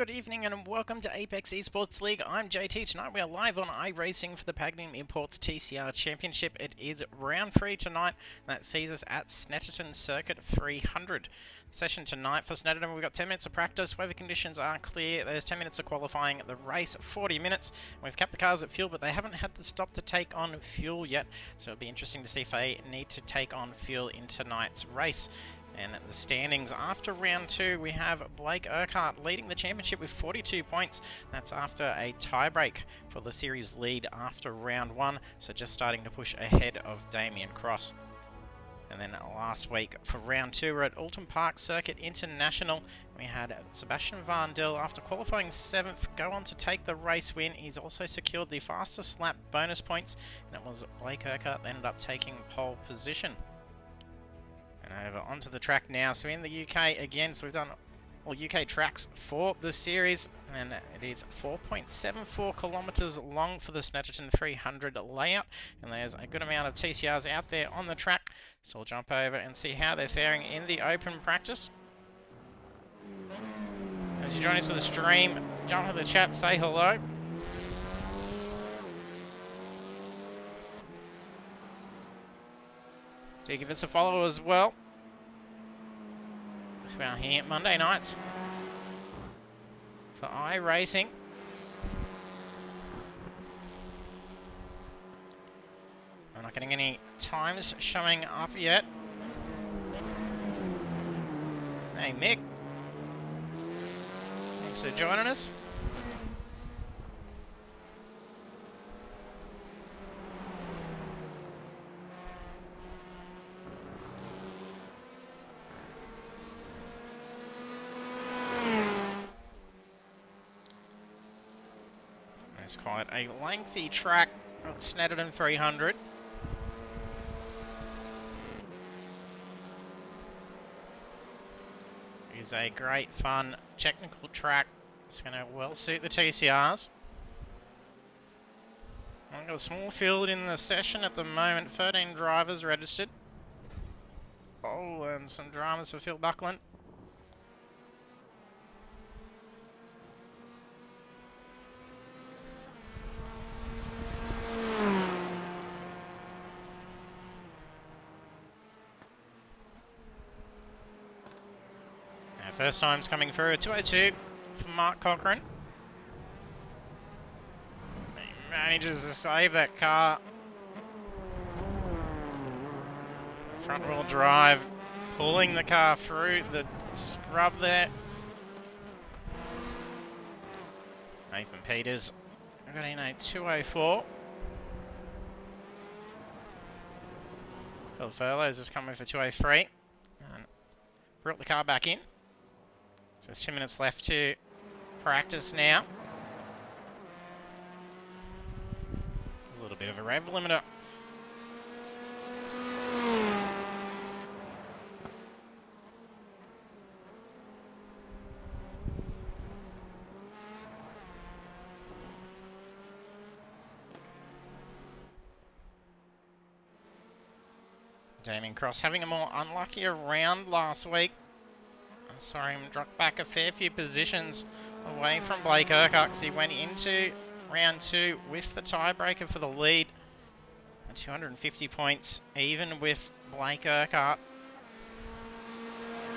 good evening and welcome to Apex Esports League. I'm JT. Tonight we are live on iRacing for the Pagnian Imports TCR Championship. It is round 3 tonight. That sees us at Snetterton Circuit 300. Session tonight for Snetterton, we've got 10 minutes of practice. Weather conditions are clear. There's 10 minutes of qualifying. The race, 40 minutes. We've kept the cars at fuel, but they haven't had to stop to take on fuel yet. So it'll be interesting to see if they need to take on fuel in tonight's race. And the standings after round 2, we have Blake Urquhart leading the championship with 42 points. That's after a tiebreak for the series lead after round 1. So just starting to push ahead of Damien Cross. And then last week for round 2, we're at Alton Park Circuit International. We had Sebastian Van Dil, after qualifying 7th, go on to take the race win. He's also secured the fastest lap bonus points. And it was Blake Urquhart that ended up taking pole position. Over onto the track now. So in the UK again, so we've done all UK tracks for the series, and it is 4.74 kilometers long for the Snetterton 300 layout, and there's a good amount of TCRs out there on the track. So we'll jump over and see how they're faring in the open practice. As you join us for the stream, jump into the chat, say hello. Do give us a follow as well. So we are here Monday nights for iRacing. I'm not getting any times showing up yet. Hey Mick, thanks for joining us. It's quite a lengthy track at Snetterton 300. It is a great, fun, technical track. It's going to well suit the TCRs. I've got a small field in the session at the moment. 13 drivers registered. Oh, and some dramas for Phil Buckland. First time's coming through, 202 for Mark Cochran. He manages to save that car. Front wheel drive, pulling the car through the scrub there. Nathan Peters got in a 204. Phil Furloughs is coming for 203. And brought the car back in. So there's 2 minutes left to practice now. A little bit of a rev limiter. Damien Cross having a more unlucky round last week. I saw him drop back a fair few positions away from Blake Urquhart because he went into round 2 with the tiebreaker for the lead. And 250 points even with Blake Urquhart.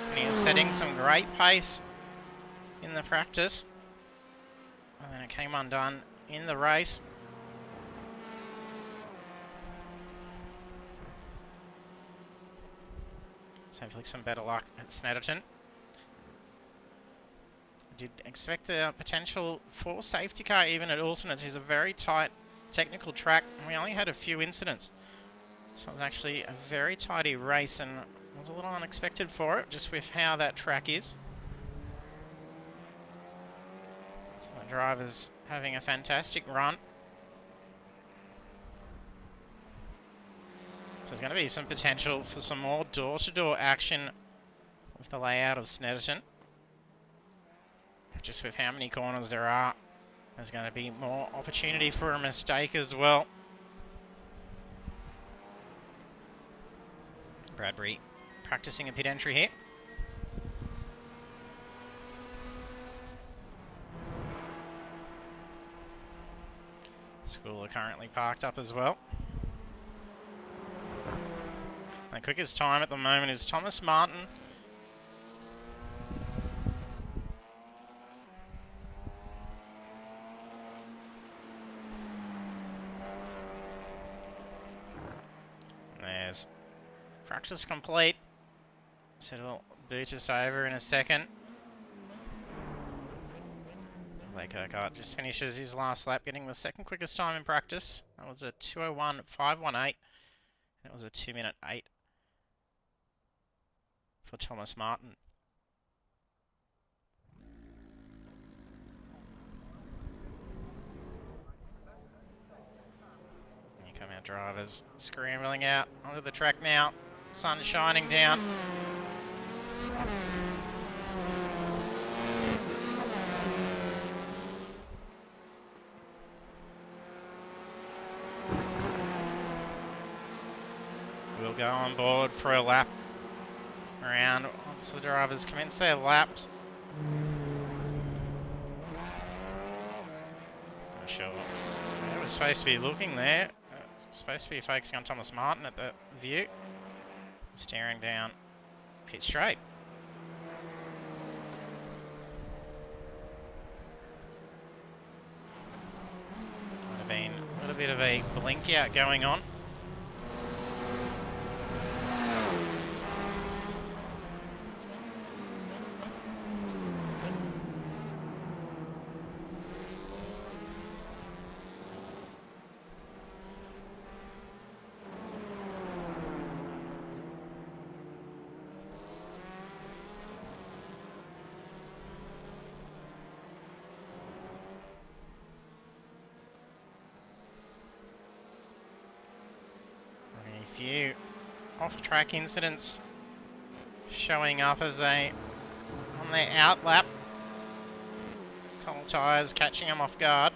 And he was setting some great pace in the practice. And then it came undone in the race. So hopefully some better luck at Snetterton. Did expect the potential for safety car even at alternates. It's a very tight technical track, and we only had a few incidents. So it was actually a very tidy race, and it was a little unexpected for it, just with how that track is. So the driver's having a fantastic run. So there's going to be some potential for some more door-to-door action with the layout of Snetterton. Just with how many corners there are, there's going to be more opportunity for a mistake as well. Bradbury practicing a pit entry here. School are currently parked up as well. The quickest time at the moment is Thomas Martin. There's practice complete. So it'll boot us over in a second. Blake Urquhart just finishes his last lap, getting the second quickest time in practice. That was a 2:01.518. It was a 2:08 for Thomas Martin. Here come our drivers scrambling out onto the track now. Sun shining down. We'll go on board for a lap around once the drivers commence their laps. Not sure where we're supposed to be looking there. It's supposed to be focusing on Thomas Martin at the view. Staring down pit straight. Might have been a little bit of a blink out going on. Few off-track incidents showing up as they on their out lap. Couple tyres catching them off guard.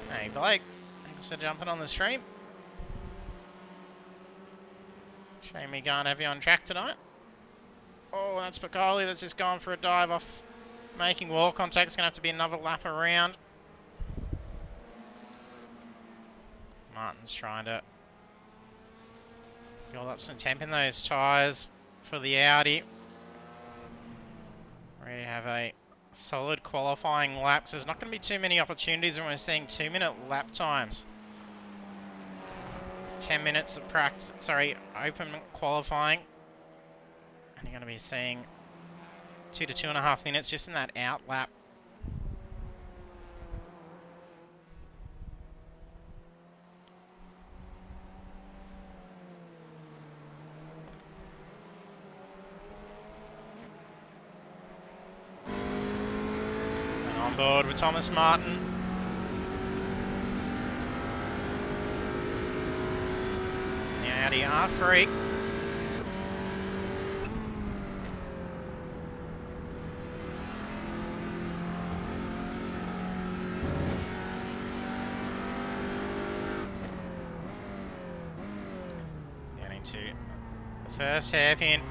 Hey Blake, thanks for jumping on the stream. Shame we can't have you on track tonight. Oh, that's Pagnian that's just gone for a dive off making wall contact. It's going to have to be another lap around. Martin's trying to build up some temp in those tyres for the Audi. Ready to have a solid qualifying lap. So there's not going to be too many opportunities when we're seeing 2-minute lap times. 10 minutes of practice, open qualifying. And you're going to be seeing 2 to 2.5 minutes just in that out lap. On board with Thomas Martin. The Audi R3. Getting to the first hairpin.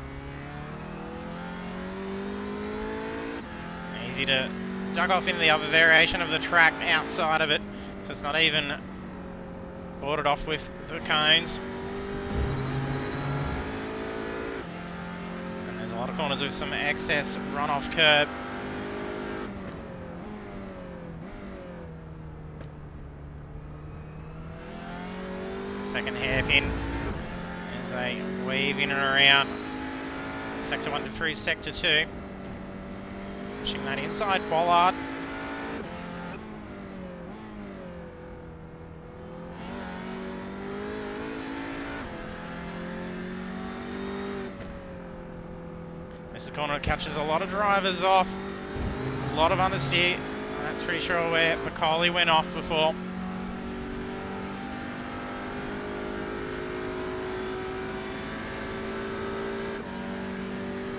Easy to dug off in the other variation of the track outside of it, so it's not even boarded off with the cones. And there's a lot of corners with some excess runoff curb. Second hairpin as they weave in and around sector 1 to through sector 2. Pushing that inside bollard. This is the corner that catches a lot of drivers off. A lot of understeer. That's pretty sure where Pagnian went off before.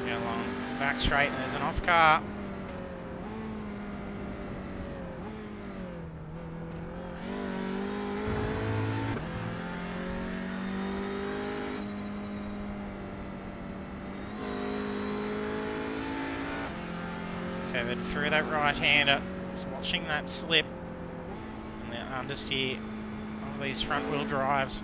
Go along back straight and there's an off car. Feathered through that right-hander. Just watching that slip and the understeer of these front-wheel drives.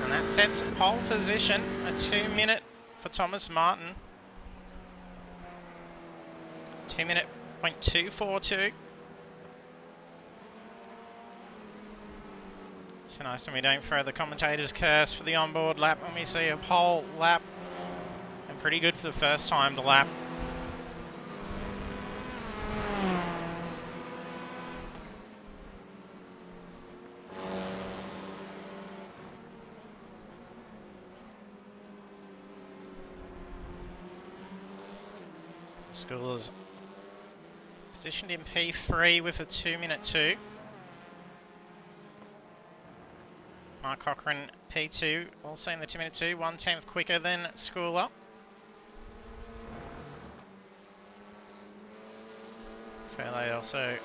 And that sets pole position, a 2-minute for Thomas Martin. 2-minute .242. It's nice when we don't throw the commentator's curse for the onboard lap when we see a pole lap. And pretty good for the first time to lap. Schoolers positioned in P3 with a 2-minute 2. Mark Cochran P2 also in the 2-minute 2, 1/10 quicker than Schooler. Fairley also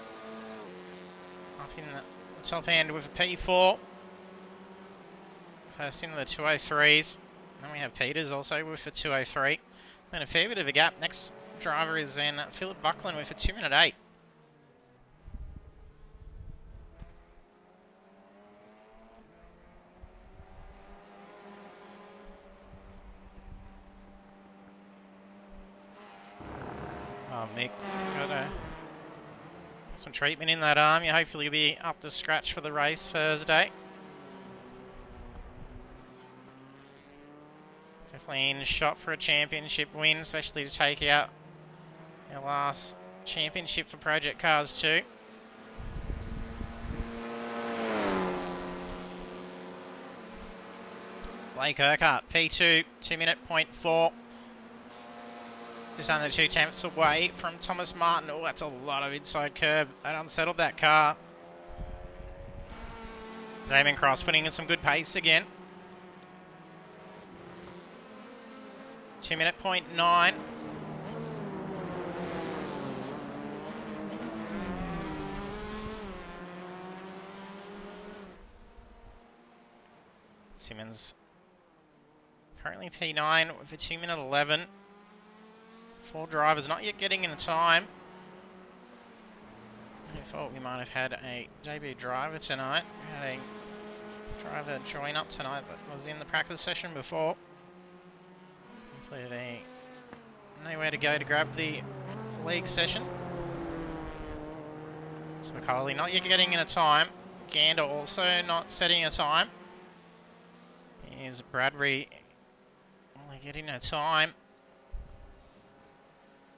up in the top end with a P4. First in the 203s. Then we have Peters also with a 203. Then a fair bit of a gap. Next driver is then Philip Buckland with a 2-minute 8. Oh, Mick got some treatment in that arm. You hopefully will be up to scratch for the race Thursday. Definitely in shot for a championship win, especially to take out our last championship for Project Cars 2. Blake Urquhart, P2, 2-minute .4. Just under 2/10 away from Thomas Martin. Oh, that's a lot of inside curb. That unsettled that car. Damon Cross putting in some good pace again. 2-minute .9. Simmons currently P9 with a 2-minute 11. 4 drivers not yet getting in a time. I thought we might have had a debut driver tonight. We had a driver join up tonight but was in the practice session before. Hopefully they know where to go to grab the league session. So McCauley not yet getting in a time. Gander also not setting a time. Here's Bradbury only getting a time.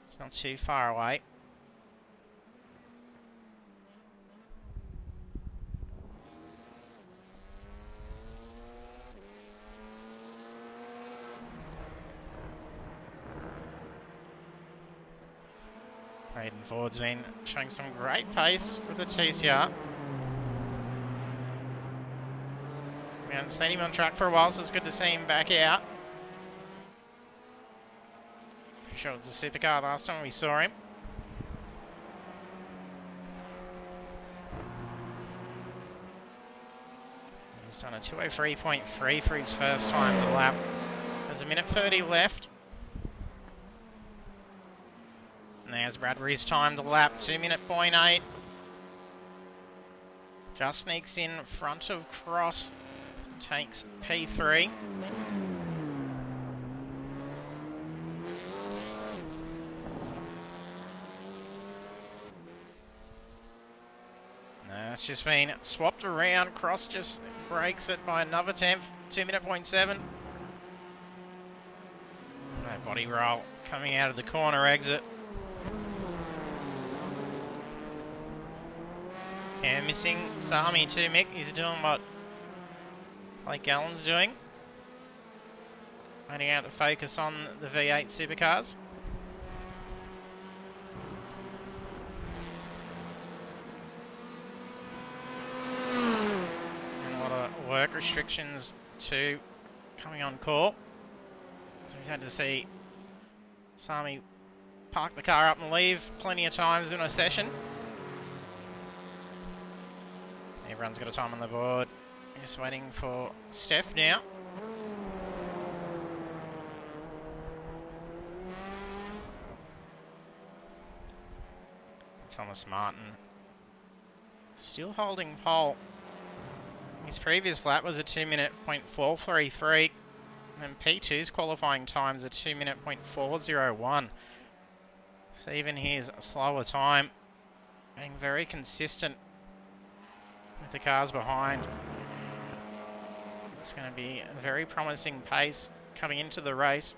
It's not too far away. Hayden Ford's been showing some great pace with the TCR. We haven't seen him on track for a while, so it's good to see him back out. Pretty sure it was a supercar last time we saw him. He's done a 203.3 for his first time to lap. There's a minute 30 left. And there's Bradbury's time to lap, 2-minute .8. Just sneaks in front of Cross, takes P3. No, it's just been swapped around. Cross just breaks it by another 10th, 2-minute .7. No body roll coming out of the corner exit. Yeah, missing Sami too, Mick. He's doing what Blake Gallen's doing. Waiting out to focus on the V8 supercars. And a lot of work restrictions too coming on court. So we've had to see Sami park the car up and leave plenty of times in a session. Everyone's got a time on the board. Just waiting for Steph now. Thomas Martin still holding pole. His previous lap was a 2-minute .433, and P2's qualifying time's a 2-minute .401. So even his slower time being very consistent with the cars behind. It's going to be a very promising pace coming into the race.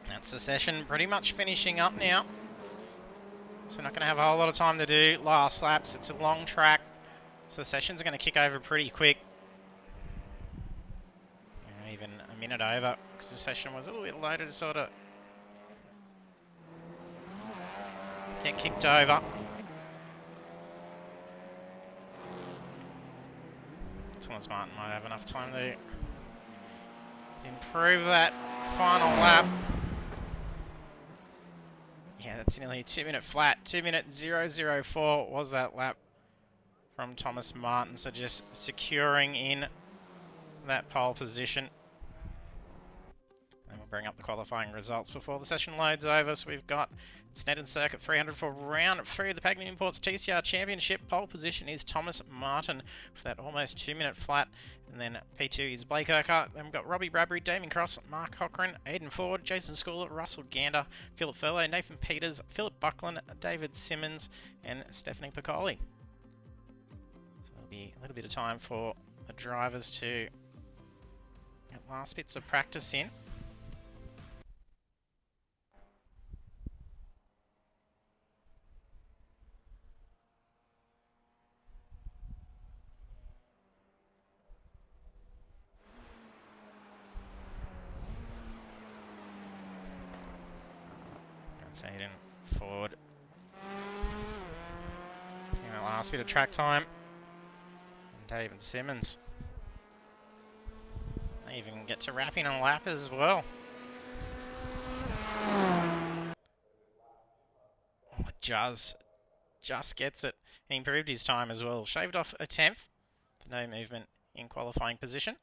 That's the session pretty much finishing up now. So we're not going to have a whole lot of time to do last laps. It's a long track, so the session's going to kick over pretty quick. Even a minute over, because the session was a little bit later to sort of get kicked over. Thomas Martin might have enough time to improve that final lap. Yeah, that's nearly a 2-minute flat. 2-minute 004 was that lap from Thomas Martin. So just securing in that pole position. And we'll bring up the qualifying results before the session loads over. So we've got Snetterton Circuit 300 for round 3 of the Pagnian Imports TCR Championship. Pole position is Thomas Martin for that almost 2-minute flat. And then P2 is Blake Urquhart. Then we've got Robbie Bradbury, Damien Cross, Mark Cochran, Aidan Ford, Jason Schooler, Russell Gander, Philip Furlow, Nathan Peters, Philip Buckland, David Simmons, and Stephanie Piccoli. So there'll be a little bit of time for the drivers to get last bits of practice in. That's Aidan Ford. Last bit of track time. And David Simmons. They even get to wrap in a lap as well. Oh, just gets it. He improved his time as well. Shaved off a 10th. No movement in qualifying position.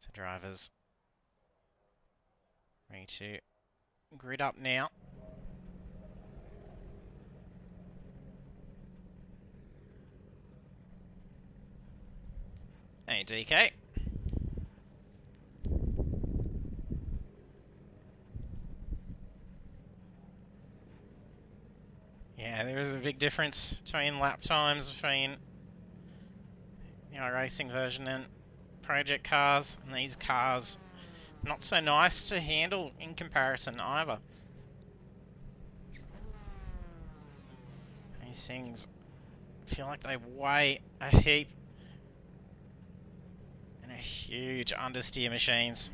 So drivers ready to grid up now. Hey DK. Yeah, there is a big difference between lap times between the iRacing version and project cars, and these cars not so nice to handle in comparison either. These things feel like they weigh a heap and are huge understeer machines.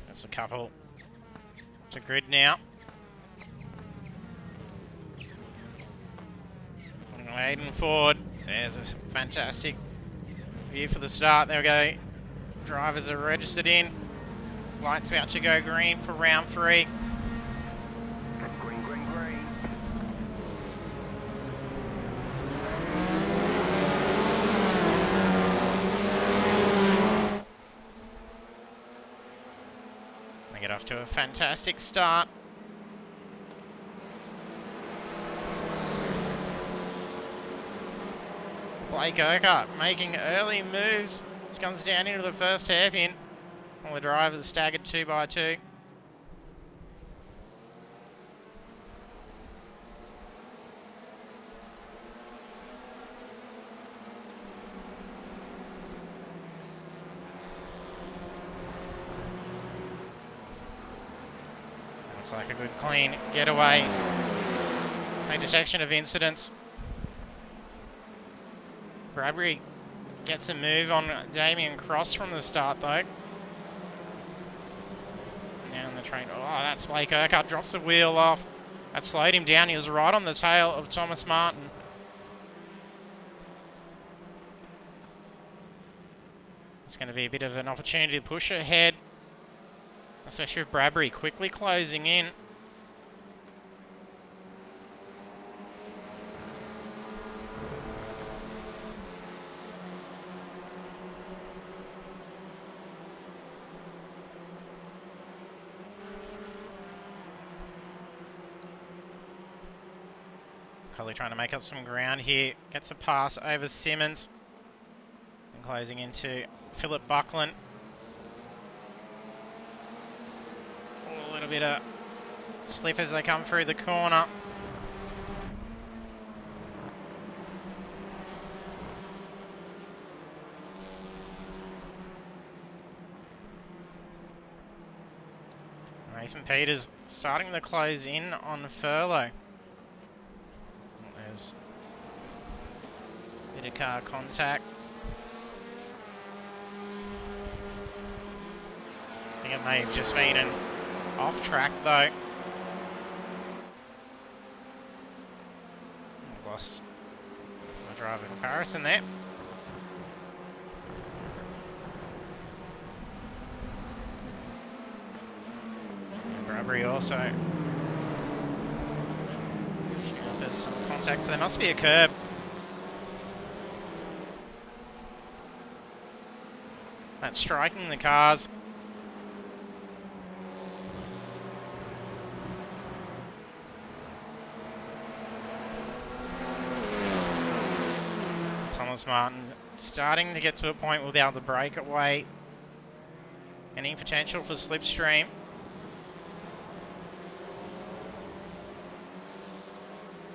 There's a couple to grid now. Aidan Ford, there's a fantastic view for the start. There we go. Drivers are registered in. Lights about to go green for round 3. Green, green, green. They get off to a fantastic start. Blake Urquhart making early moves. This comes down into the first hairpin. All the drivers staggered 2 by 2. Looks like a good clean getaway No detection of incidents. Bradbury gets a move on Damien Cross from the start though. Now in the train. Oh, that's Blake Urquhart. Drops the wheel off. That slowed him down. He was right on the tail of Thomas Martin. It's going to be a bit of an opportunity to push ahead, especially with Bradbury quickly closing in. Coley trying to make up some ground here. Gets a pass over Simmons. And closing into Philip Buckland. A little bit of slip as they come through the corner. Nathan Peters starting to close in on Furlow. There's a bit of car contact. I think it may have just been an off track though. Lost my driver comparison there. And Bradbury also. There's some contact, so there must be a curb. That's striking the cars. Thomas Martin starting to get to a point we'll be able to break away. Any potential for slipstream.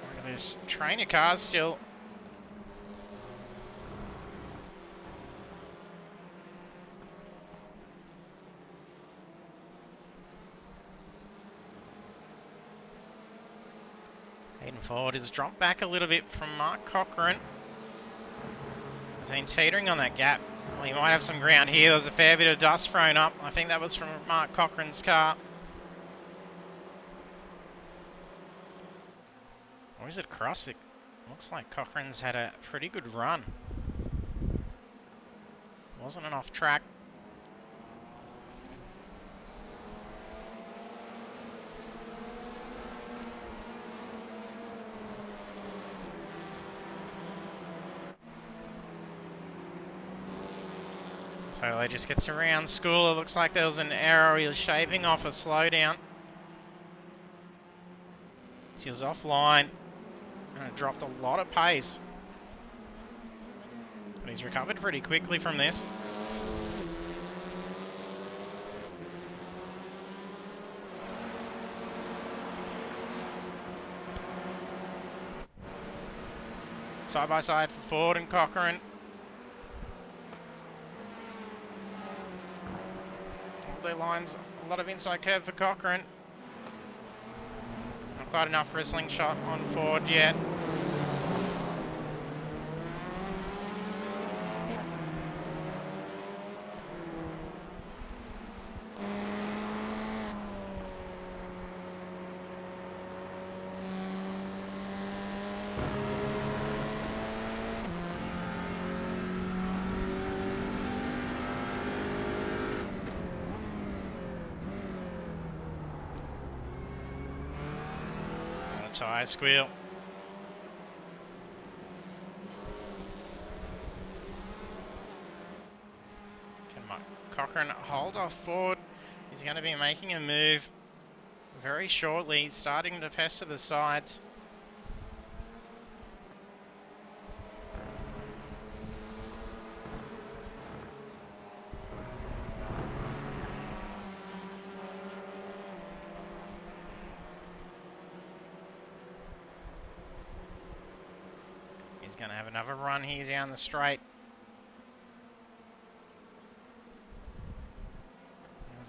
Look at this train of cars still. Hayden Ford has dropped back a little bit from Mark Cochran. He's been teetering on that gap. Well, he might have some ground here. There's a fair bit of dust thrown up. I think that was from Mark Cochran's car. Or is it across? It looks like Cochran's had a pretty good run. Wasn't an off track. Fowler just gets around School. It looks like there was an error. He was shaving off a slowdown. He was offline and it dropped a lot of pace. But he's recovered pretty quickly from this. Side by side for Ford and Cochran. Their lines, a lot of inside curve for Cochran. Not quite enough for a slingshot on Ford yet. Tyre squeal. Can Cochran hold off Ford? He's going to be making a move very shortly. He's starting to pester the sides. He's going to have another run here down the straight.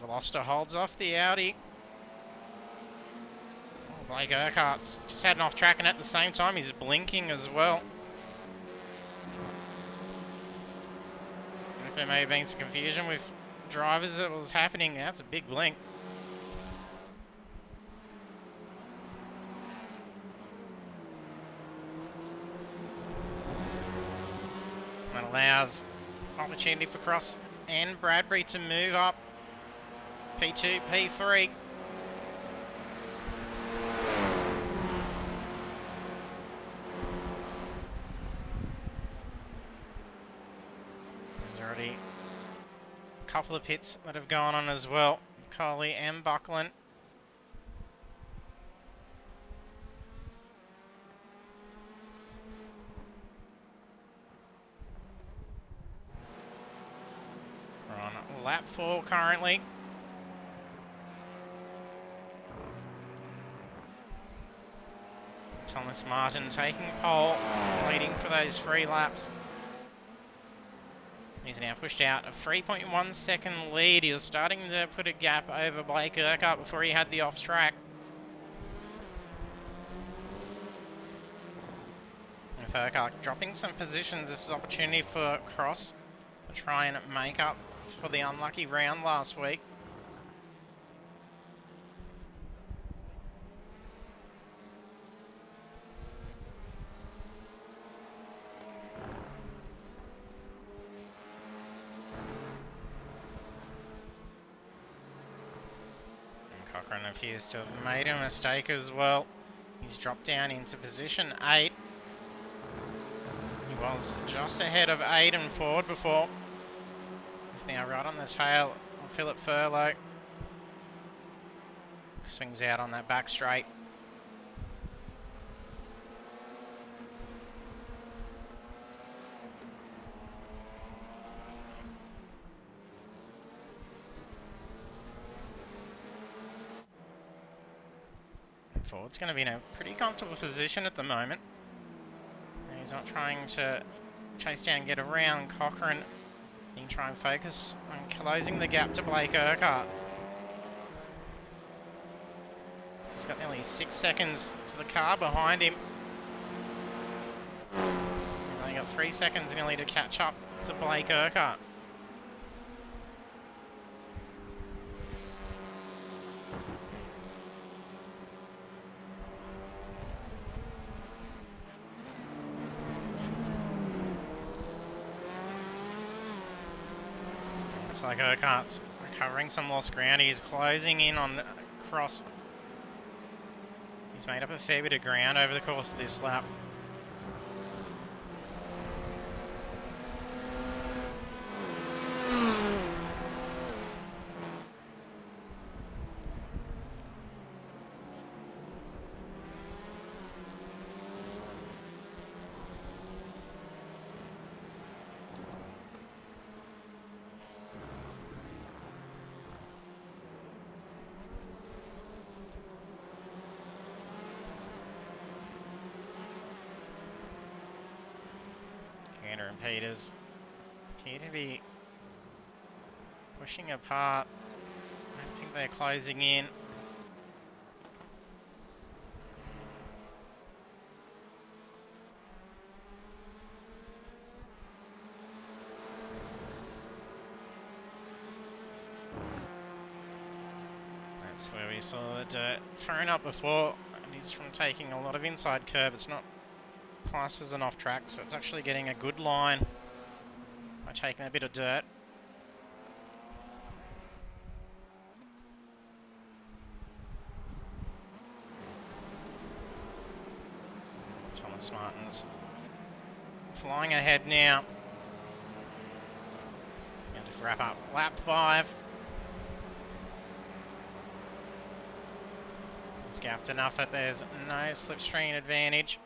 Veloster holds off the Audi. Blake Urquhart's just heading off track, and at the same time he's blinking as well. If there may have been some confusion with drivers that was happening, that's a big blink. That allows opportunity for Cross and Bradbury to move up. P2, P3. There's already a couple of pits that have gone on as well. Coley and Buckland. We're on lap 4 currently. Thomas Martin taking pole, leading for those 3 laps. He's now pushed out a 3.1 second lead. He was starting to put a gap over Blake Urquhart before he had the off track. With Urquhart dropping some positions, this is an opportunity for Cross to try and make up for the unlucky round last week. Cochran appears to have made a mistake as well. He's dropped down into position 8. He was just ahead of Aidan Ford before. He's now right on the tail of Philip Furlow. Swings out on that back straight. Ford's going to be in a pretty comfortable position at the moment. He's not trying to chase down and get around Cochran. He can try and focus on closing the gap to Blake Urquhart. He's got nearly 6 seconds to the car behind him. He's only got 3 seconds nearly to catch up to Blake Urquhart. Looks like Urquhart's recovering some lost ground. He's closing in on Cross. He's made up a fair bit of ground over the course of this lap. Gander and Peters appear to be pushing apart. I think they're closing in. That's where we saw the dirt thrown up before, and he's from taking a lot of inside curve. It's not classed as an off track, so it's actually getting a good line by taking a bit of dirt. Thomas Martin's flying ahead now. Going to wrap up lap 5. He's gapped enough that there's no slipstream advantage.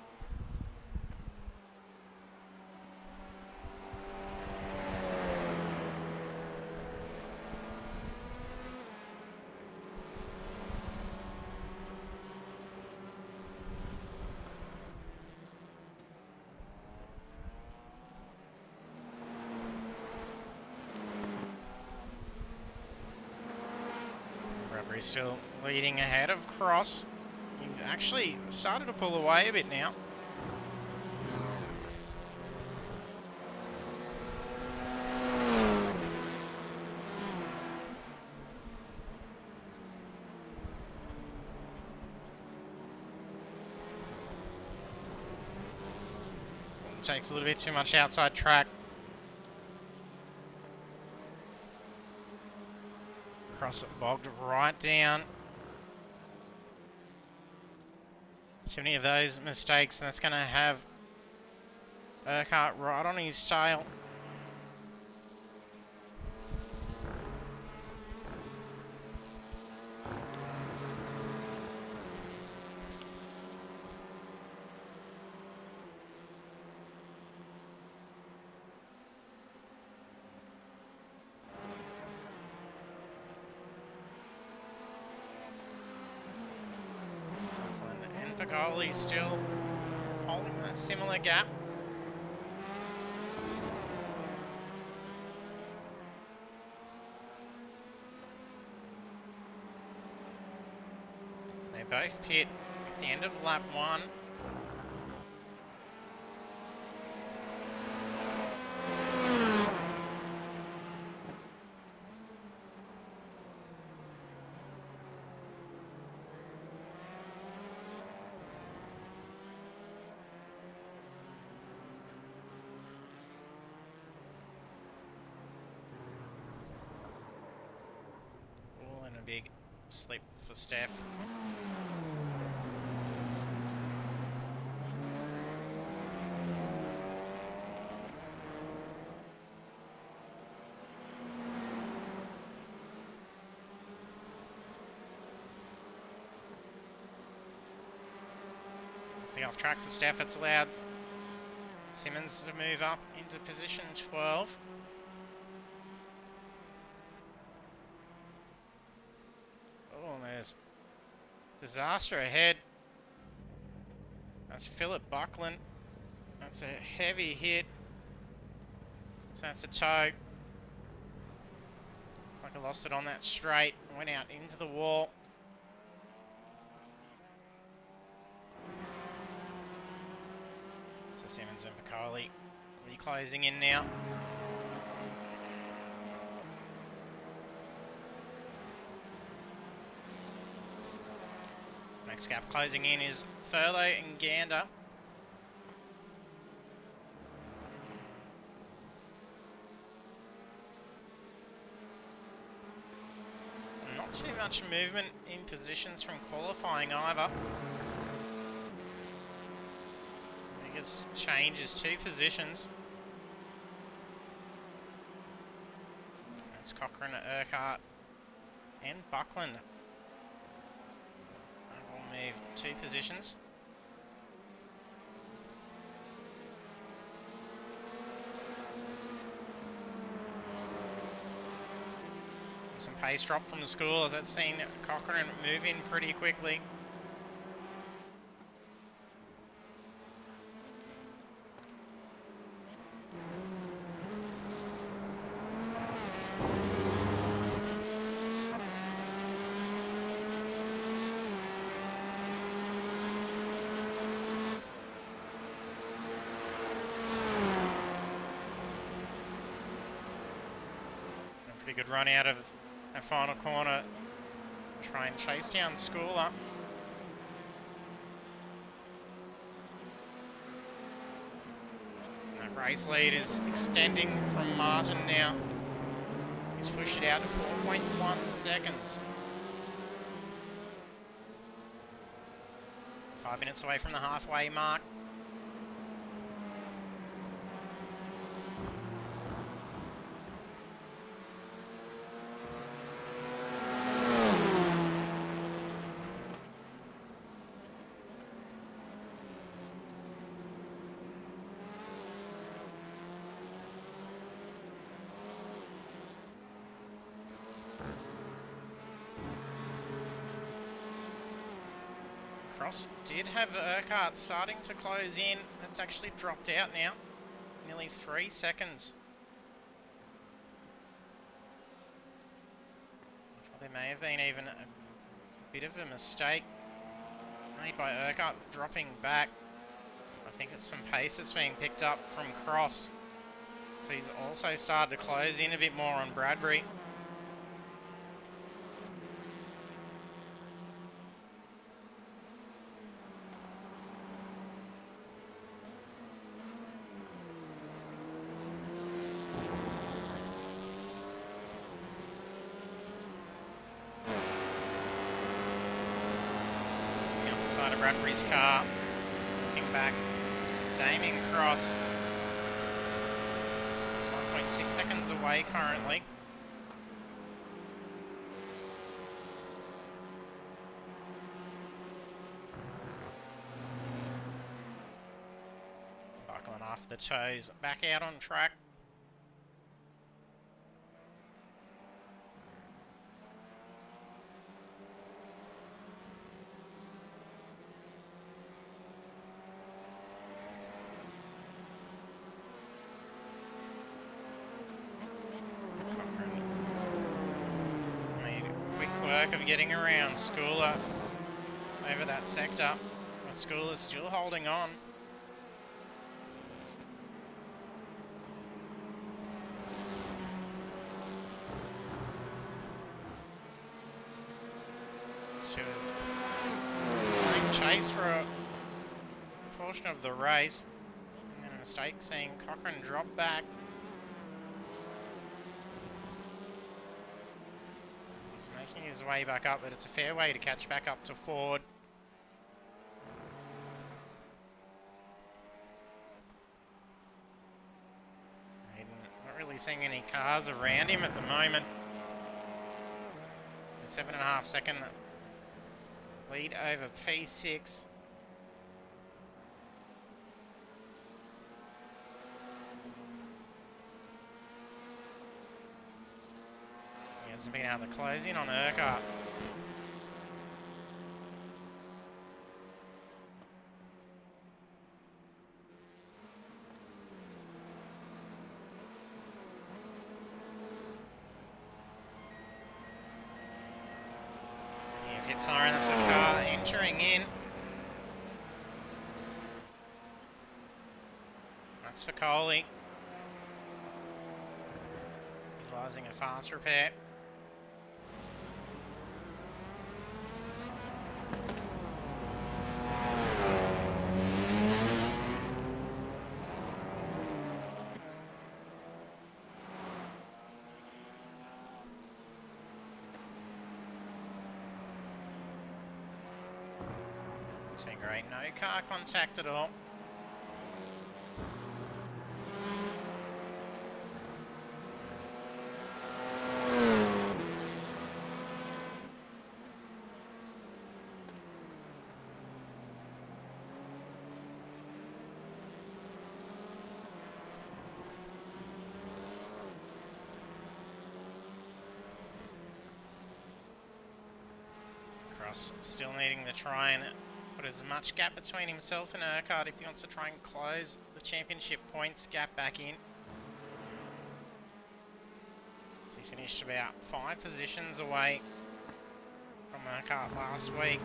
Still leading ahead of Cross. He actually started to pull away a bit now. Takes a little bit too much outside track. Cross it, bogged right down. Too many of those mistakes, and that's going to have Urquhart right on his tail. And Pagnian still holding that similar gap. They both pit at the end of lap 1. All in a big slip for Steph. Off track for Steph, it's allowed Simmons to move up into position 12. Oh, and there's disaster ahead. That's Philip Buckland. That's a heavy hit. So that's a toe. Like I lost it on that straight. Went out into the wall. So Simmons and Pagnian really closing in now. Next gap closing in is Furlow and Gander. Not too much movement in positions from qualifying either. Biggest change is 2 positions. That's Cochrane, Urquhart and Buckland. We'll move 2 positions. Some pace drop from the school as that's seen Cochrane move in pretty quickly. Pretty good run out of that final corner. Try and chase down Schooler. And that race lead is extending from Martin now. He's pushed it out to 4.1 seconds. 5 minutes away from the halfway mark. Cross did have Urquhart starting to close in. That's actually dropped out now. Nearly 3 seconds. There may have been even a bit of a mistake. made by Urquhart, dropping back. I think it's some pace that's being picked up from Cross. So he's also started to close in a bit more on Bradbury. Side of Bradbury's car, looking back, Damien Cross is 1.6 seconds away currently. Buckling off the toes, back out on track. Work of getting around Schooler over that sector. The Schooler's still holding on. Should have chase for a portion of the race, and then a mistake seeing Cochrane drop back. He's making his way back up, but it's a fair way to catch back up to Ford. Not really seeing any cars around him at the moment. A 7.5 second lead over P6. He hasn't been able to close in on Urquhart. Pit siren, that's a car entering in. That's for Coley. Utilising a fast repair. It's been great, no car contact at all. Cross still needing to try and put as much gap between himself and Urquhart if he wants to try and close the championship points gap back in. So he finished about 5 positions away from Urquhart last week.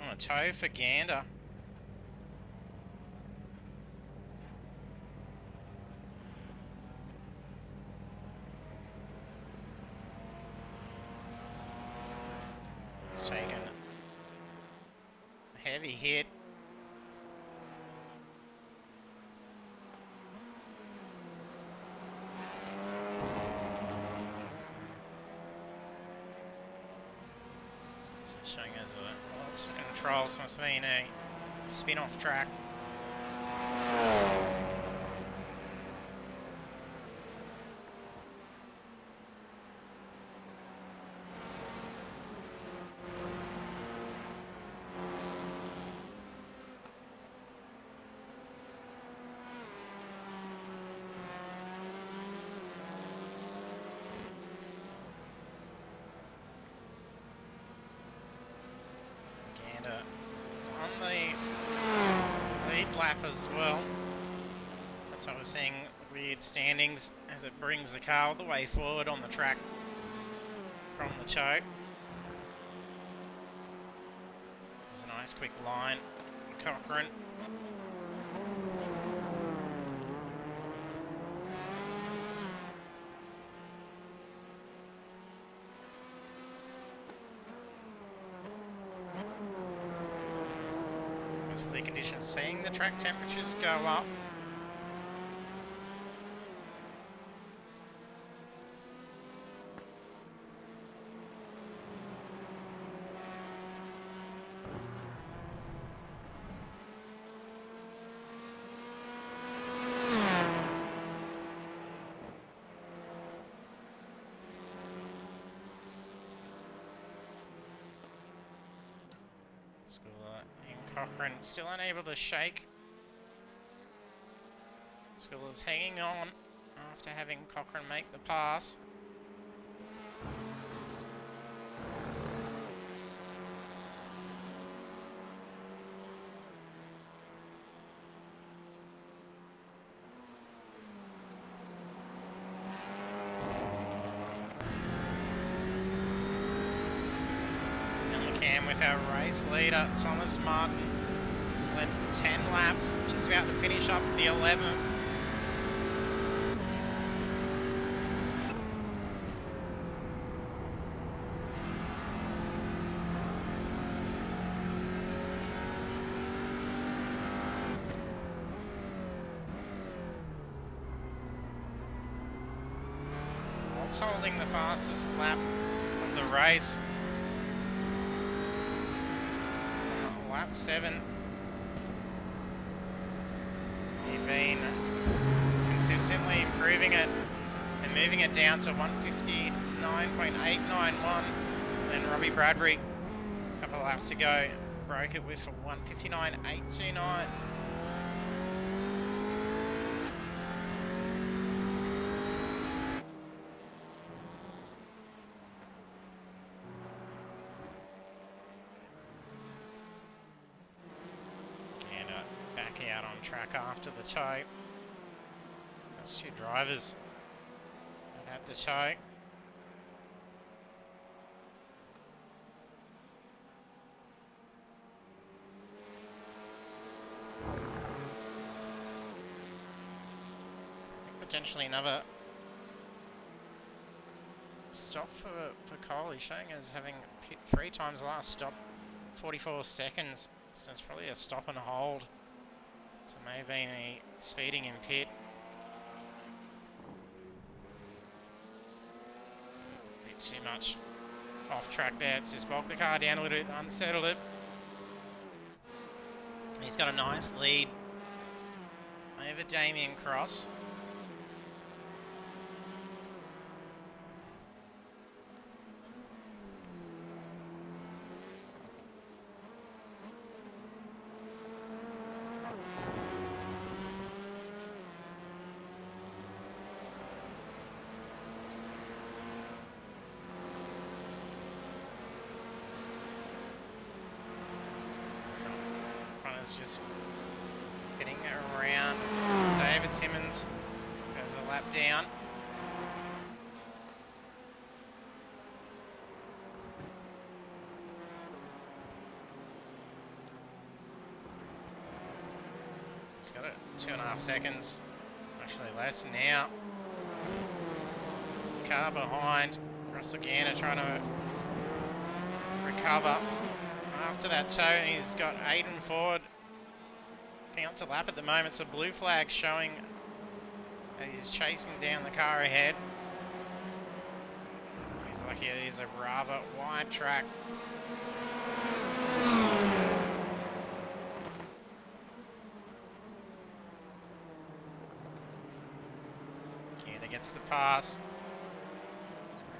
On a toe for Gander. It's taken a heavy hit. So it's showing us a lots of control, so must have been a spin off track. On the lead lap as well. So that's So we're seeing weird standings as it brings the car all the way forward on the track from the choke. There's a nice quick line for Cochrane. Those clear conditions, seeing the track temperatures go up. Schooler and Cochrane still unable to shake. Schooler's hanging on after having Cochrane make the pass. And with our race leader, Thomas Martin, who's led for 10 laps, just about to finish up the 11th. What's holding the fastest lap of the race? Lap 7. He'd been consistently improving it and moving it down to 159.891. Then Robbie Bradbury, a couple of laps to go, broke it with a 159.829. Out on track after the tow. So that's two drivers that had the tow. Potentially another stop for Cole. He's showing as having hit 3 times the last stop, 44 seconds. So it's probably a stop and hold. So may have been a speeding in pit. A bit too much off track there. It's just bogged the car down a little bit, unsettled it. He's got a nice lead over Damien Cross. Just getting around David Simmons, goes a lap down. He's got it 2.5 seconds, actually less now. The car behind, Russell Ganner trying to recover after that tow. He's got Aiden Ford out to lap at the moment, so blue flag showing as he's chasing down the car ahead. He's lucky it is a rather wide track. Canada gets the pass,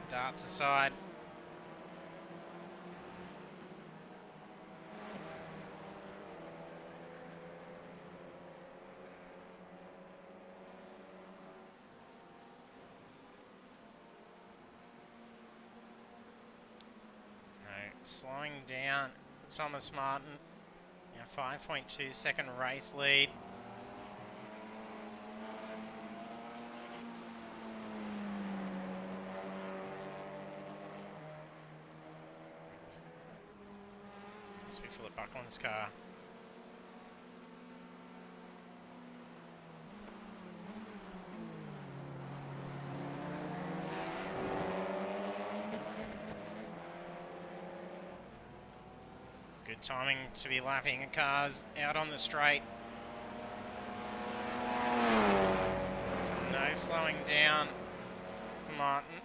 darts aside. Slowing down Thomas Martin, 5.2 second race lead. Must be Philip Buckland's car. Good timing to be lapping cars out on the straight. So no slowing down for Martin.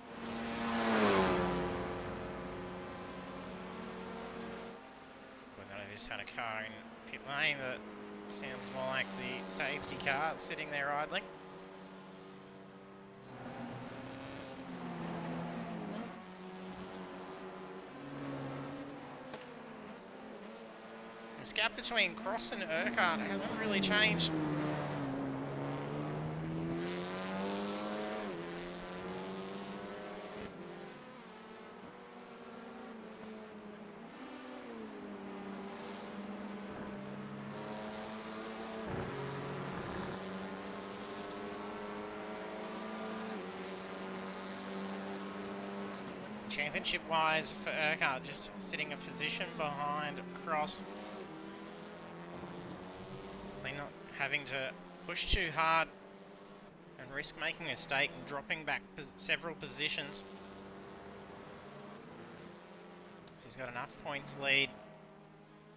I just had a car in pit lane that sounds more like the safety car sitting there idling. This gap between Cross and Urquhart hasn't really changed. Championship-wise for Urquhart, just sitting a position behind Cross. They're not having to push too hard and risk making a mistake and dropping back several positions. So he's got enough points lead.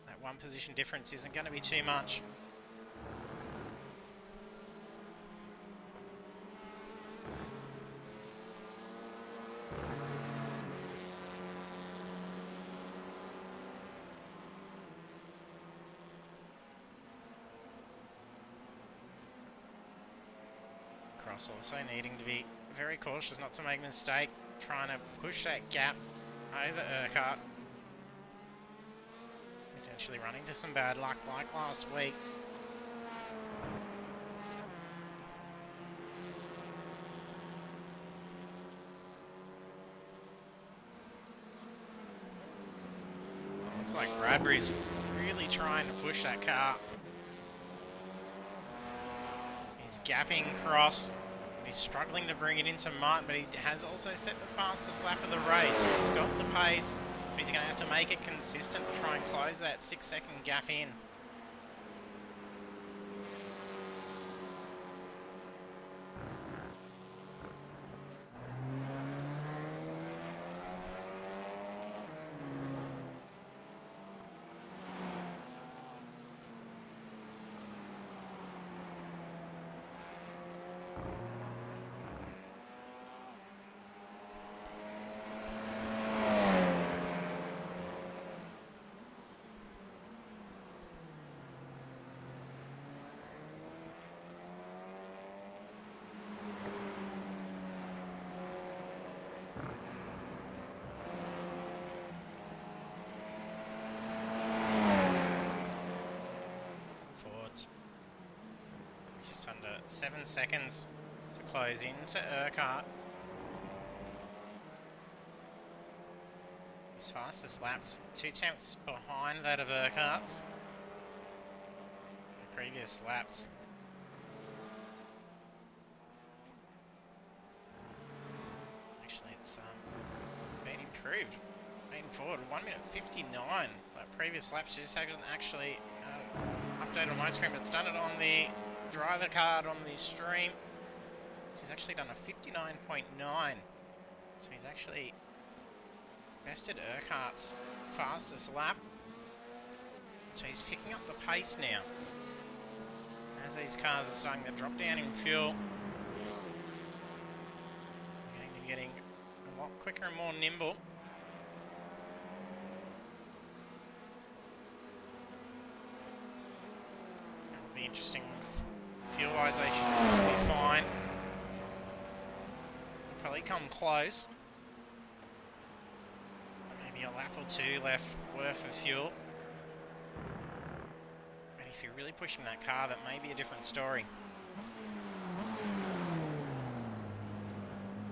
That one position difference isn't going to be too much. Cross also needing to be very cautious not to make a mistake, trying to push that gap over Urquhart. Potentially running into some bad luck like last week. Looks like Bradbury's really trying to push that car. He's gapping Cross. He's struggling to bring it into Martin, but he has also set the fastest lap of the race. He's got the pace, but he's going to have to make it consistent to try and close that 6-second gap in. Just under 7 seconds to close into Urquhart. His fastest laps, 2 tenths behind that of Urquhart's. The previous laps. Actually, it's been improved. Moving forward, 1 minute 59. That previous lap just hasn't actually updated on my screen, but it's done it on the driver card on the stream. So he's actually done a 59.9. So he's actually bested Urquhart's fastest lap. So he's picking up the pace now. As these cars are starting to drop down in fuel, we're going to be getting a lot quicker and more nimble. It'll be interesting. Fuel-wise, they should be fine. They'll probably come close. Maybe a lap or two left worth of fuel. And if you're really pushing that car, that may be a different story.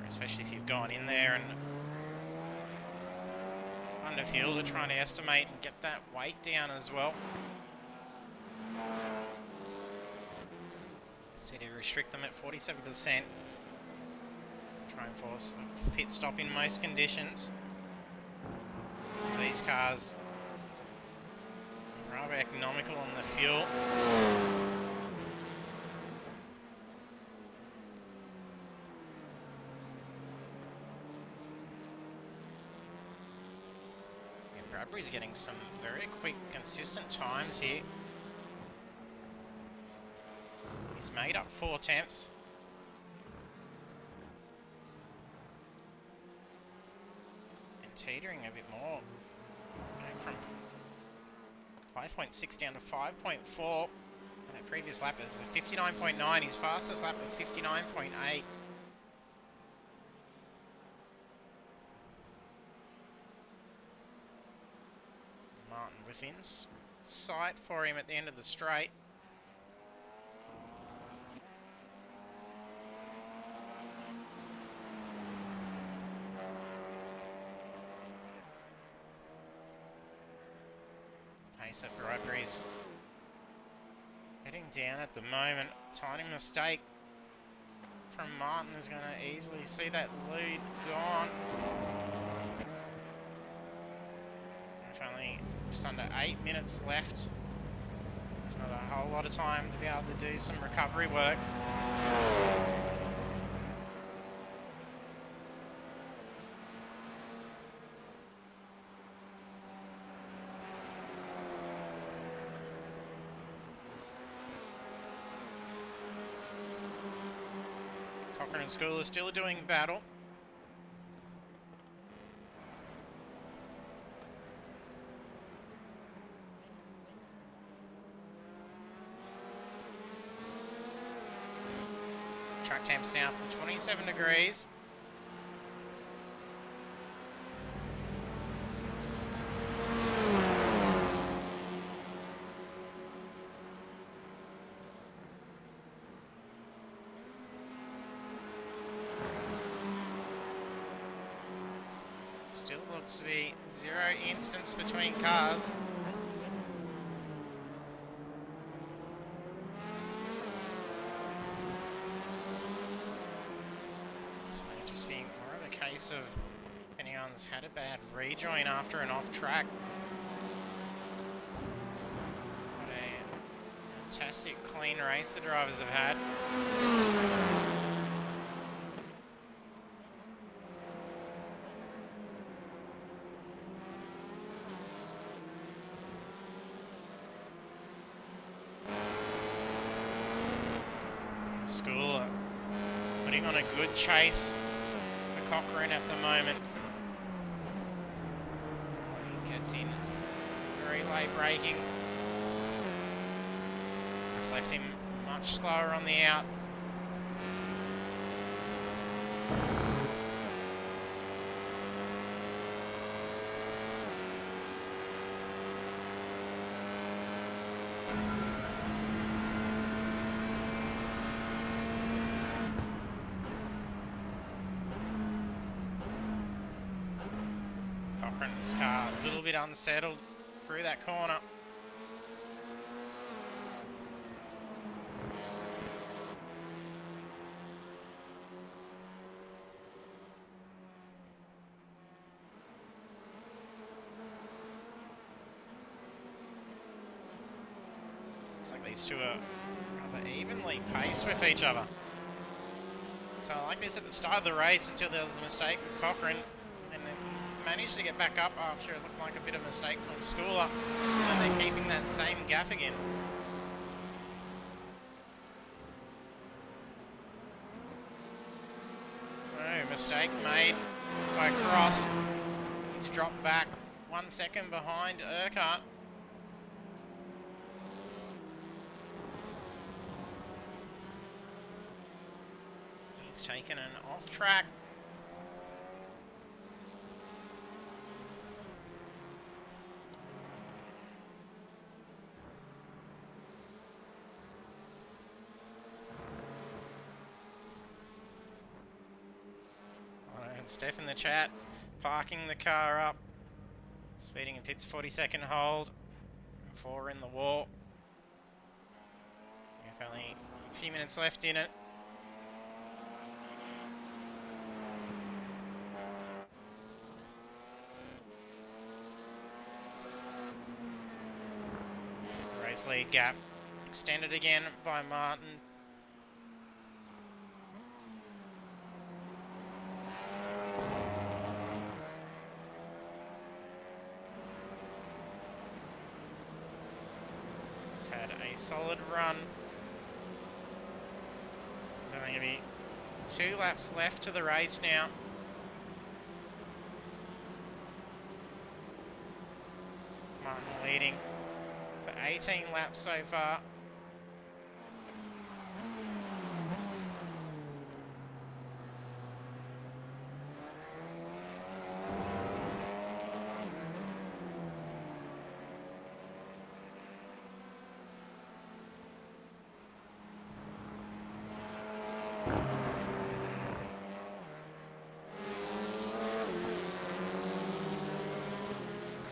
Especially if you've gone in there and under fuel to try and estimate and get that weight down as well. So to restrict them at 47%. Try and force a pit stop in most conditions. These cars Rather economical on the fuel. And Bradbury's getting some very quick, consistent times here. He's made up 4 attempts. And teetering a bit more. Going from 5.6 down to 5.4. And that previous lap is a 59.9. His fastest lap of 59.8. Martin within sight for him at the end of the straight. Pace at Bradbury's heading down at the moment. Tiny mistake from Martin is going to easily see that lead gone. With only just under 8 minutes left, there's not a whole lot of time to be able to do some recovery work. Cochrane and School are still doing battle. Track temps now up to 27 degrees. Still looks to be 0 instance between cars. This may just be more of a case of anyone's had a bad rejoin after an off track. What a fantastic clean race the drivers have had. School putting on a good chase for Cochrane at the moment. He gets in very late braking. It's left him much slower on the out. Cochrane's car a little bit unsettled through that corner. Looks like these two are rather evenly paced with each other. So I like this at the start of the race until there was a mistake with Cochrane. And then he managed to get back up after it looked like a bit of a mistake from Schooler. And then they're keeping that same gap again. Oh, mistake made by Cross. He's dropped back 1 second behind Urquhart. He's taken an off track. And Steph in the chat, parking the car up. Speeding in pits, 40-second hold. 4 in the wall. We have only a few minutes left in it. His lead gap extended again by Martin. He's had a solid run. There's only going to be 2 laps left to the race now. Martin leading for 18 laps so far.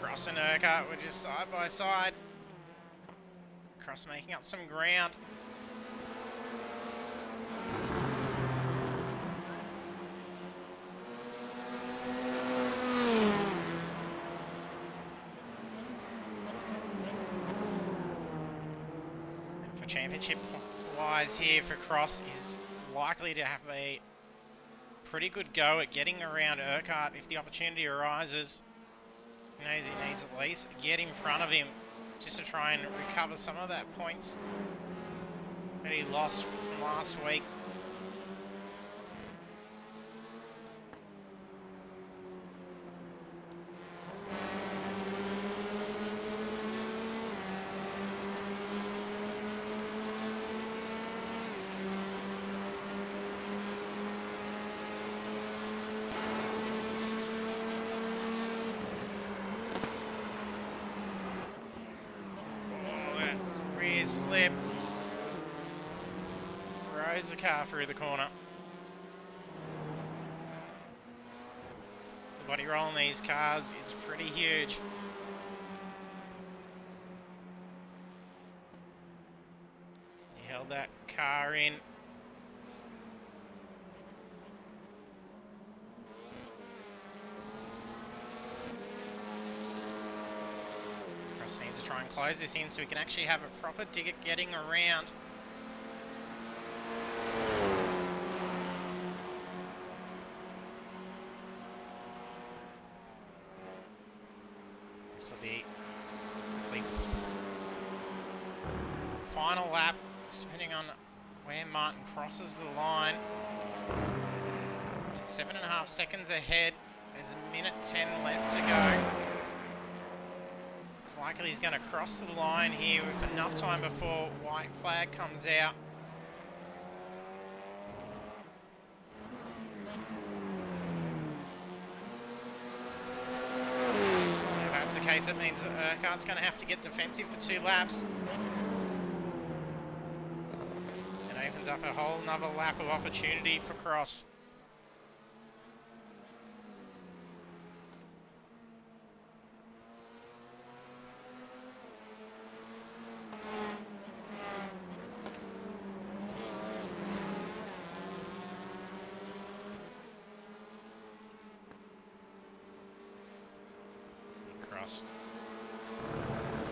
Cross and Urquhart were just side by side. Cross making up some ground. And for championship wise here for Cross, is likely to have a pretty good go at getting around Urquhart if the opportunity arises. He knows he needs at least get in front of him just to try and recover some of that points that he lost from last week. Rear slip. Throws the car through the corner. The body roll on these cars is pretty huge. He held that car in. Needs to try and close this in so we can actually have a proper dig at getting around. This will be the final lap, depending on where Martin crosses the line. So 7.5 seconds ahead. There's 1:10 left to go. It's likely he's going to cross the line here with enough time before white flag comes out. If that's the case, it means Urquhart's going to have to get defensive for 2 laps. It opens up a whole another lap of opportunity for Cross.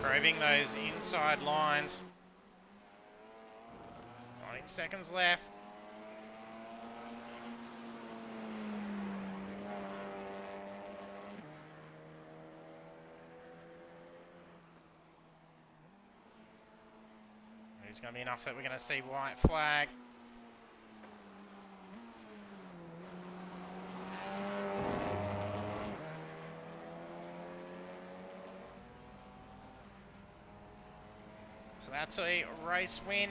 Probing those inside lines. 9 seconds left. It's going to be enough that we're going to see white flag. So that's a race win.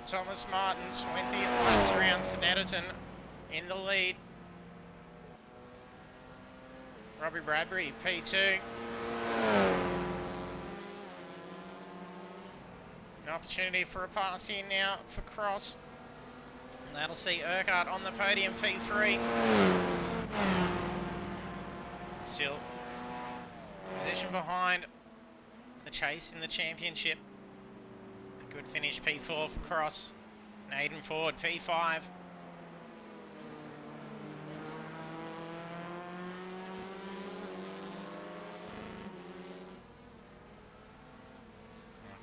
Thomas Martin, 20 laps around Snetterton in the lead. Robbie Bradbury, P2. An opportunity for a pass in now for Cross. And that'll see Urquhart on the podium, P3. Still position behind the chase in the championship. Good finish, P4 for Cross. Naden Ford, P5.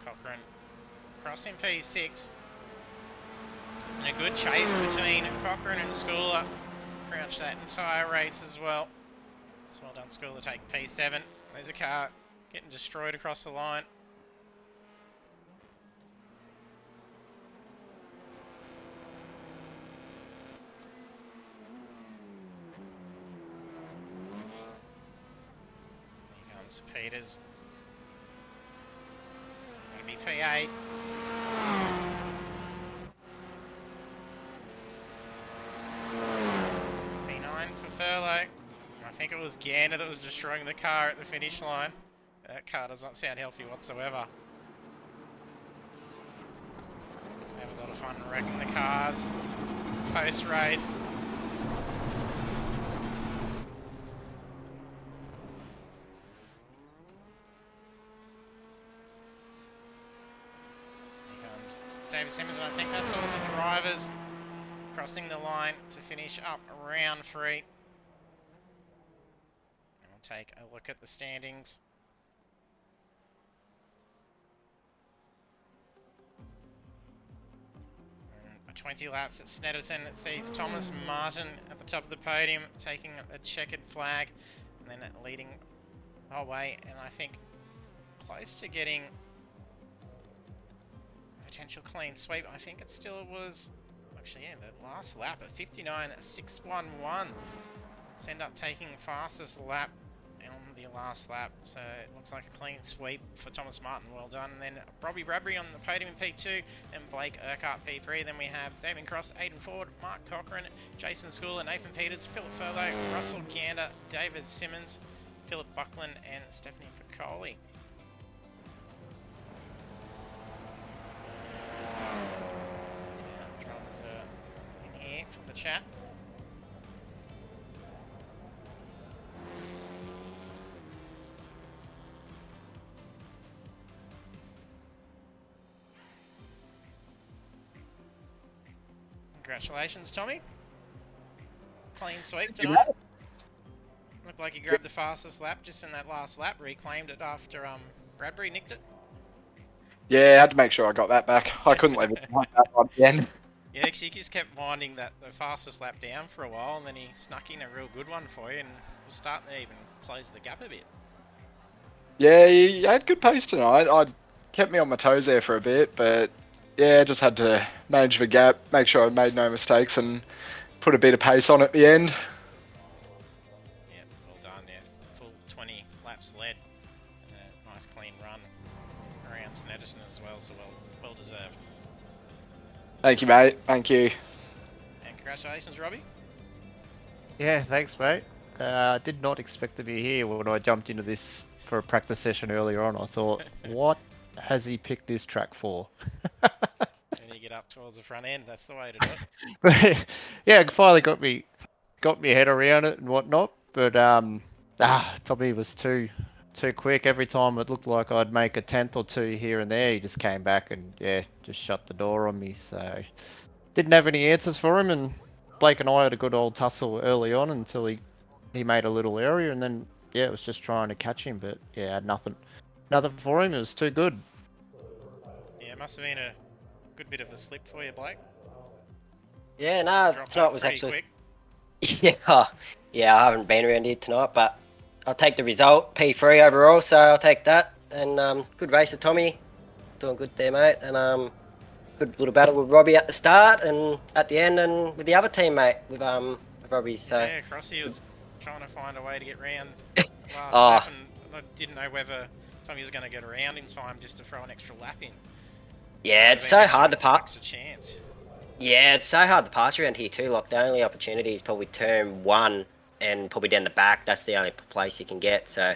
Cochrane crossing P6. And a good chase between Cochrane and Schooler. Crouched that entire race as well. So well done, Schooler, take P7. There's a car getting destroyed across the line. Here comes Peters. Gonna be P8. P9 for Furlow. I think it was Gander that was destroying the car at the finish line. That car does not sound healthy whatsoever. They have a lot of fun wrecking the cars post-race. Here comes David Simmons, and I think that's all the drivers crossing the line to finish up round 3. We'll take a look at the standings. And 20 laps at Snetterton, it sees Thomas Martin at the top of the podium taking a checkered flag and then leading the whole way, and I think close to getting a potential clean sweep. I think it still was actually, yeah, the last lap at 59.611. Let's end up taking fastest lap on the last lap, so it looks like a clean sweep for Thomas Martin. Well done. And then Robbie Bradbury on the podium in P2, and Blake Urquhart P3. Then we have Damien Cross, Aidan Ford, Mark Cochrane, Jason Schooler, Nathan Peters, Philip Furlow, Russell Gander, David Simmons, Philip Buckland, and Stephanie Piccoli. So the drivers are in here for the chat. Congratulations, Tommy. Clean sweep tonight. Looked like he grabbed the fastest lap just in that last lap, reclaimed it after Bradbury nicked it. Yeah, I had to make sure I got that back. I couldn't leave it behind that one at the end. Yeah, he just kept winding the fastest lap down for a while, and then he snuck in a real good one for you, and was starting to even close the gap a bit. Yeah, he had good pace tonight. I kept me on my toes there for a bit, but yeah, just had to manage the gap, make sure I made no mistakes, and put a bit of pace on at the end. Yeah, well done. Yeah, full 20 laps led, and a nice clean run around Snetterton as well. So well deserved. Thank you, mate. Thank you. And congratulations, Robbie. Yeah, thanks, mate. I did not expect to be here when I jumped into this for a practice session earlier on. I thought, what has he picked this track for? And you get up towards the front end. That's the way to do it. Yeah, it finally got me head around it and whatnot. But Tommy was too quick. Every time it looked like I'd make a tenth or two here and there, he just came back and just shut the door on me. So didn't have any answers for him, and Blake and I had a good old tussle early on until he made a little area, and then it was just trying to catch him, but I had nothing for him. It was too good. Yeah, it must have been a good bit of a slip for you, Blake. Yeah, no, tonight was actually quick. Yeah, I haven't been around here tonight, but I'll take the result, P3 overall, so I'll take that. And good race of Tommy, doing good there, mate. And good little battle with Robbie at the start and at the end, and with the other teammate with Robbie. So Yeah, Crossy was trying to find a way to get round last lap, and I didn't know whether Tommy was going to get around in time just to throw an extra lap in. Yeah, it's so hard to pass. Extra chance. Yeah, it's so hard to pass around here too. Like the only opportunity is probably turn 1 and probably down the back. That's the only place you can get. So,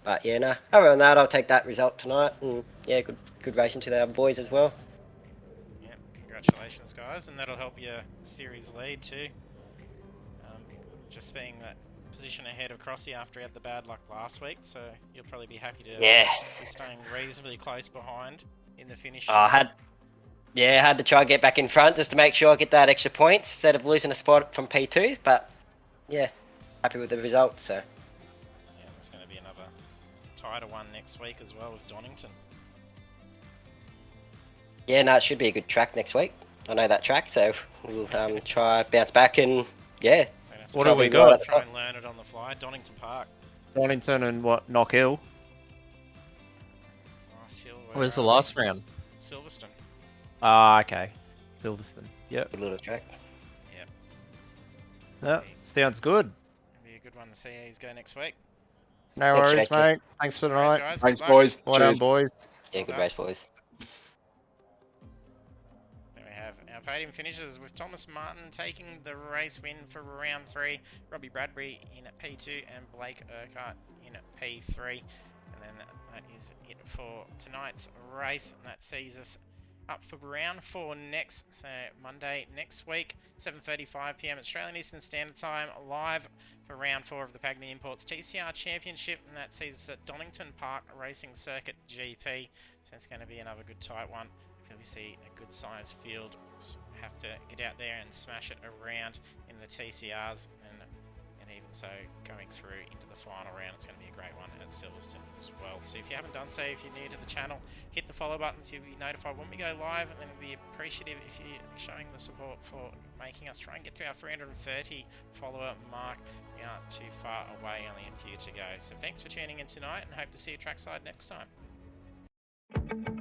but yeah, no. Other than that, I'll take that result tonight. And yeah, good racing to the other boys as well. Yeah, congratulations, guys, and that'll help your series lead too. Just being that position ahead of Crossy after he had the bad luck last week, so you'll probably be happy to be staying reasonably close behind in the finish. I had to try and get back in front just to make sure I get that extra points instead of losing a spot from P2s, but yeah, happy with the result. So yeah, there's going to be another tighter one next week as well with Donington. Yeah, no, it should be a good track next week. I know that track, so we'll try bounce back and yeah. So gonna have What try do we and- got? Try and learn it on the fly. Donington Park. Donington and what? Knock Hill. Nice hill. Where's the are we? last round? Silverstone. Ah, okay. Silverstone. Yep. Good little track. Yep. Sounds good. Be a good one to see how he's go next week. No Thanks, worries, Jackie. mate. Thanks for No worries, tonight. guys. Thanks, Good luck. boys. Well done, Cheers. boys. Yeah, Well good done. race, boys. There we have our podium finishes with Thomas Martin taking the race win for round 3, Robbie Bradbury in P2 and Blake Urquhart in P3. And then that is it for tonight's race, and that sees us up for round 4 next, so Monday next week, 7:35 PM Australian Eastern Standard Time, live for round 4 of the Pagnian Imports TCR Championship, and that sees us at Donington Park Racing Circuit GP. So it's going to be another good tight one. We see a good sized field, have to get out there and smash it around in the TCRs, and even so going through into the final round. It's going to be a great one at Silverstone as well. So if you haven't done so, if you're new to the channel, hit the follow button so you'll be notified when we go live, and then we'll be appreciative if you're showing the support for making us try and get to our 330 follower mark. We aren't too far away, only a few to go. So thanks for tuning in tonight, and hope to see you trackside next time.